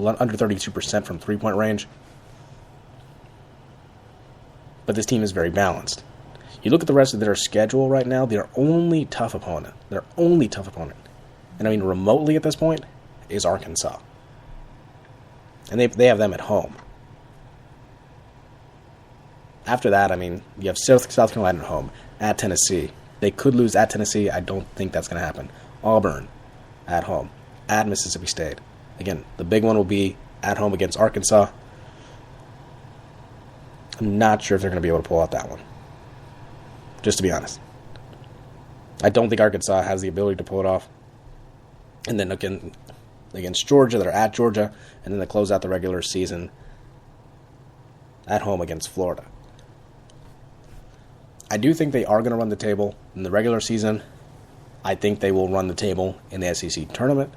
under 32% from three-point range. But this team is very balanced. You look at the rest of their schedule right now, their only tough opponent, and I mean remotely at this point, is Arkansas. And they have them at home. After that, I mean, you have South Carolina at home, at Tennessee. They could lose at Tennessee. I don't think that's going to happen. Auburn, at home, at Mississippi State. Again, the big one will be at home against Arkansas. I'm not sure if they're going to be able to pull out that one. Just to be honest. I don't think Arkansas has the ability to pull it off. And then again, against Georgia, they're at Georgia, and then they close out the regular season at home against Florida. I do think they are going to run the table in the regular season. I think they will run the table in the SEC tournament.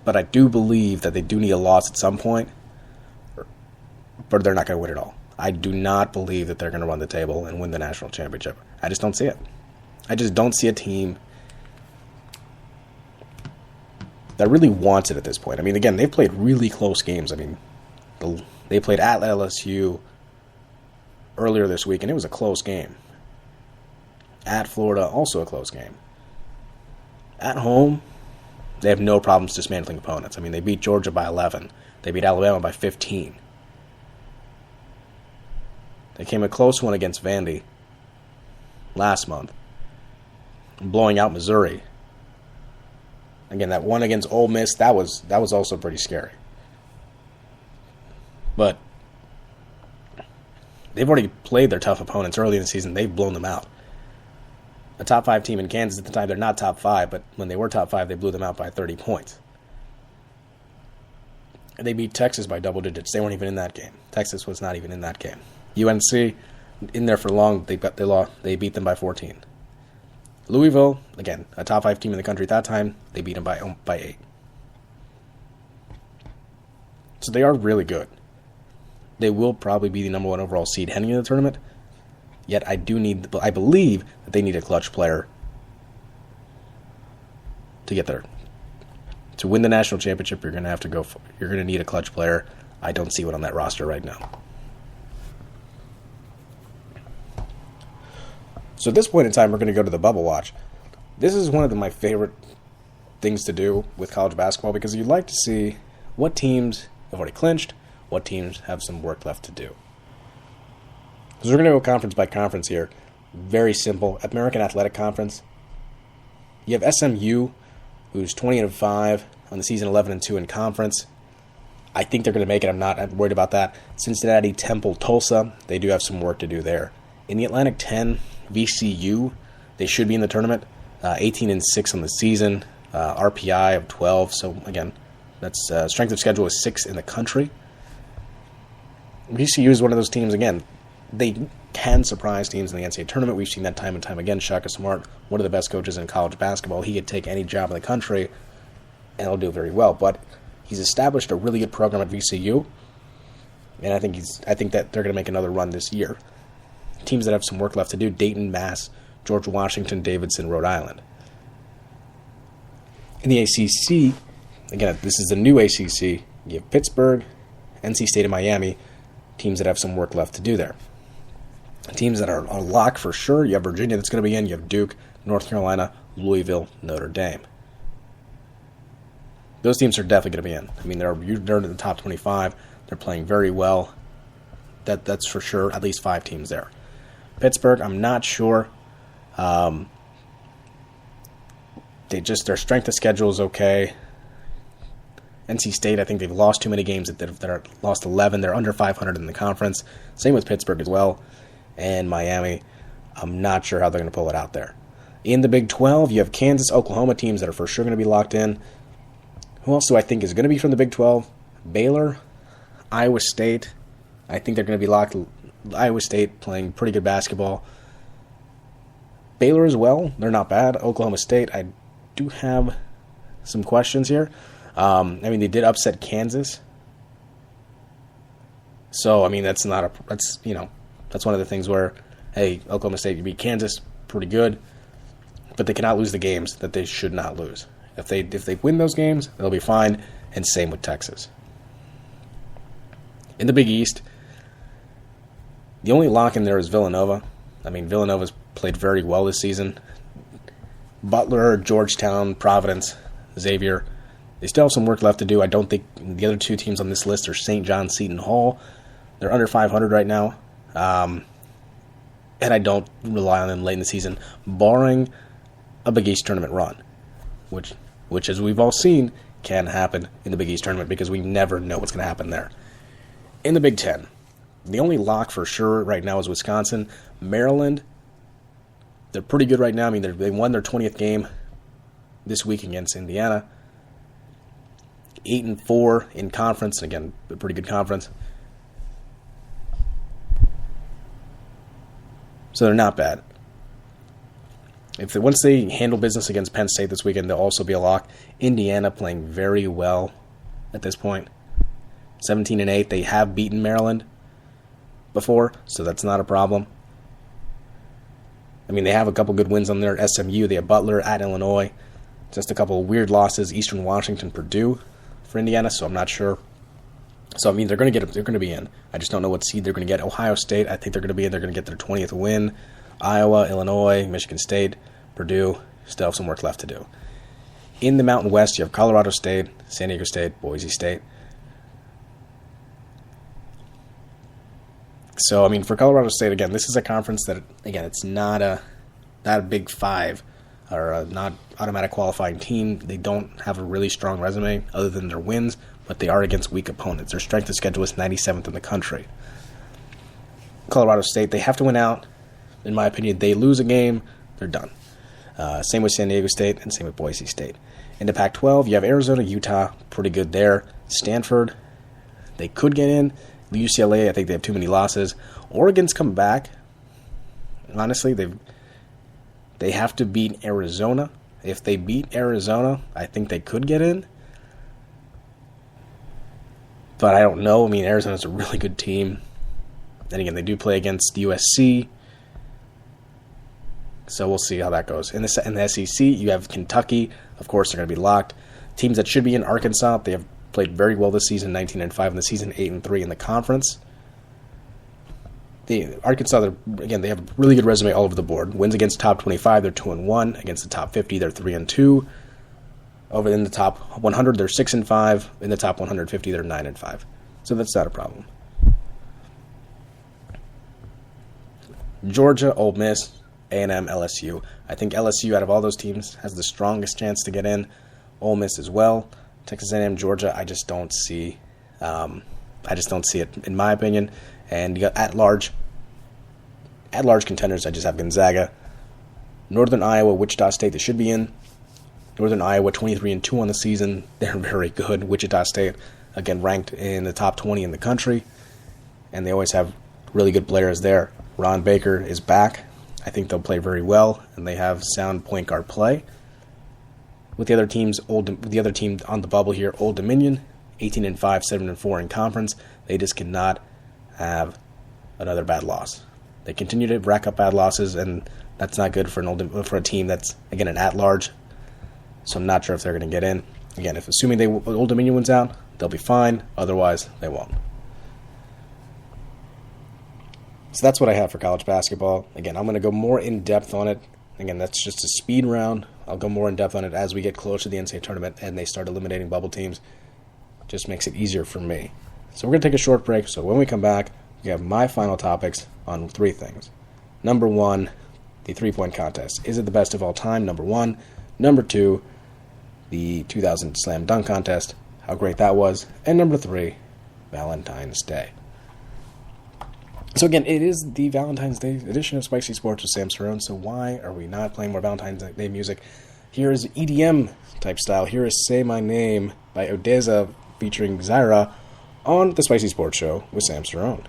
But I do believe that they do need a loss at some point, but they're not going to win it all. I do not believe that they're going to run the table and win the national championship. I just don't see it. I just don't see a team that really wants it at this point. I mean, again, they've played really close games. I mean, they played at LSU earlier this week, and it was a close game. At Florida, also a close game. At home, they have no problems dismantling opponents. I mean, they beat Georgia by 11. They beat Alabama by 15. They came a close one against Vandy last month, blowing out Missouri. Again, that one against Ole Miss, that was also pretty scary. But they've already played their tough opponents early in the season. They've blown them out. A top 5 team in Kansas at the time, they're not top 5, but when they were top 5, they blew them out by 30 points. And they beat Texas by double digits. They weren't even in that game. Texas was not even in that game. UNC, in there for long, they beat them by 14. Louisville, again, a top 5 team in the country at that time, they beat them by 8. So they are really good. They will probably be the number 1 overall seed heading into the tournament. Yet I believe that they need a clutch player to get there. To win the national championship, you're going to need a clutch player. I don't see one on that roster right now. So at this point in time, we're going to go to the bubble watch. This is one of my favorite things to do with college basketball because you'd like to see what teams have already clinched, what teams have some work left to do. So we're going to go conference by conference here. Very simple. American Athletic Conference. You have SMU, who's 20-5 on the season, 11-2 in conference. I think they're going to make it. I'm not worried about that. Cincinnati, Temple, Tulsa. They do have some work to do there. In the Atlantic 10, VCU. They should be in the tournament. 18-6 on the season. RPI of 12. So again, that's strength of schedule is 6th in the country. VCU is one of those teams again. They can surprise teams in the NCAA tournament. We've seen that time and time again. Shaka Smart, one of the best coaches in college basketball. He could take any job in the country, and he'll do very well. But he's established a really good program at VCU, and I think that they're going to make another run this year. Teams that have some work left to do: Dayton, Mass, George Washington, Davidson, Rhode Island. In the ACC, again, this is the new ACC. You have Pittsburgh, NC State, and Miami. Teams that have some work left to do there. Teams that are locked for sure. You have Virginia that's going to be in. You have Duke, North Carolina, Louisville, Notre Dame. Those teams are definitely going to be in. I mean, they're in the top 25. They're playing very well. That's for sure. At least 5 teams there. Pittsburgh, I'm not sure. Their strength of schedule is okay. NC State, I think they've lost too many games. They're lost 11. They're under 500 in the conference. Same with Pittsburgh as well. And Miami, I'm not sure how they're going to pull it out there. In the Big 12, you have Kansas, Oklahoma teams that are for sure going to be locked in. Who else do I think is going to be from the Big 12? Baylor, Iowa State. I think they're going to be locked. Iowa State playing pretty good basketball. Baylor as well. They're not bad. Oklahoma State, I do have some questions here. They did upset Kansas. So, that's one of the things where, hey, Oklahoma State, you beat Kansas, pretty good, but they cannot lose the games that they should not lose. If they win those games, they'll be fine, and same with Texas. In the Big East, the only lock in there is Villanova. I mean, Villanova's played very well this season. Butler, Georgetown, Providence, Xavier, they still have some work left to do. I don't think the other two teams on this list are St. John, Seton Hall. They're under 500 right now. And I don't rely on them late in the season, barring a Big East tournament run, which as we've all seen, can happen in the Big East tournament because we never know what's going to happen there. In the Big Ten, the only lock for sure right now is Wisconsin. Maryland, they're pretty good right now. I mean, they won their 20th game this week against Indiana. 8-4 in conference. Again, a pretty good conference. So they're not bad. Once they handle business against Penn State this weekend, they'll also be a lock. Indiana playing very well at this point. 17-8. They have beaten Maryland before, so that's not a problem. I mean, they have a couple good wins on there. SMU, they have Butler at Illinois. Just a couple of weird losses. Eastern Washington, Purdue for Indiana, so I'm not sure. So, I mean, they're going to be in. I just don't know what seed they're going to get. Ohio State, I think they're going to be in. They're going to get their 20th win. Iowa, Illinois, Michigan State, Purdue, still have some work left to do. In the Mountain West, you have Colorado State, San Diego State, Boise State. So, I mean, for Colorado State, again, this is a conference that, again, it's not a Big Five or a not automatic qualifying team. They don't have a really strong resume other than their wins, but they are against weak opponents. Their strength of schedule is 97th in the country. Colorado State, they have to win out. In my opinion, they lose a game, they're done. Same with San Diego State and same with Boise State. In the Pac-12, you have Arizona, Utah, pretty good there. Stanford, they could get in. UCLA, I think they have too many losses. Oregon's come back. Honestly, they have to beat Arizona. If they beat Arizona, I think they could get in. But I don't know. I mean, Arizona's a really good team. Then again, they do play against USC. So we'll see how that goes. In the SEC, you have Kentucky. Of course, they're going to be locked. Teams that should be in Arkansas, they have played very well this season, 19-5 in the season, 8-3 in the conference. Arkansas, they have a really good resume all over the board. Wins against top 25, they're 2-1. Against the top 50, they're 3-2. Over in the top 100, they're 6-5. In the top 150, they're 9-5. So that's not a problem. Georgia, Ole Miss, A&M, LSU. I think LSU, out of all those teams, has the strongest chance to get in. Ole Miss as well. Texas A&M, Georgia, I just don't see. I just don't see it, in my opinion. And you got at-large contenders. I just have Gonzaga, Northern Iowa, Wichita State. They should be in. Northern Iowa, 23-2 on the season. They're very good. Wichita State, again, ranked in the top 20 in the country, and they always have really good players there. Ron Baker is back. I think they'll play very well, and they have sound point guard play. With the other teams, the other team on the bubble here, Old Dominion, 18-5, 7-4 in conference. They just cannot have another bad loss. They continue to rack up bad losses, and that's not good for a team that's, again, an at-large. So I'm not sure if they're going to get in. Again, assuming Old Dominion wins out, they'll be fine. Otherwise, they won't. So that's what I have for college basketball. Again, I'm going to go more in-depth on it. Again, that's just a speed round. I'll go more in-depth on it as we get closer to the NCAA tournament and they start eliminating bubble teams. Just makes it easier for me. So we're going to take a short break. So when we come back, we have my final topics on three things. Number one, the three-point contest. Is it the best of all time? Number one. Number two, the 2000 Slam Dunk Contest, how great that was. And number three, Valentine's Day. So again, it is the Valentine's Day edition of Spicy Sports with Sam Cerrone, so why are we not playing more Valentine's Day music? Here is EDM type style. Here is Say My Name by Odessa featuring Zaira on the Spicy Sports Show with Sam Cerrone.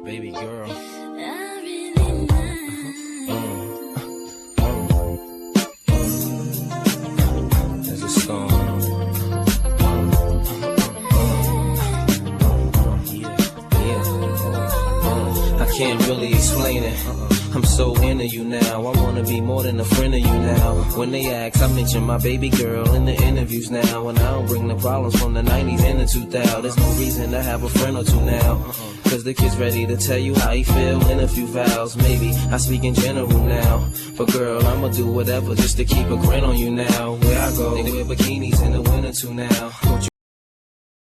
Baby girl. There's a song. I can't really explain it. I'm so into you now. I wanna be more than a friend of you now. When they ask, I mention my baby girl in the interviews now. And I don't bring the problems from the 90s and the 2000s. There's no reason to have a friend or two now. Cause the kid's ready to tell you how he feel in a few vows. Maybe I speak in general now. But girl, I'ma do whatever just to keep a grin on you now. Where I go, they wear bikinis in the winter too now.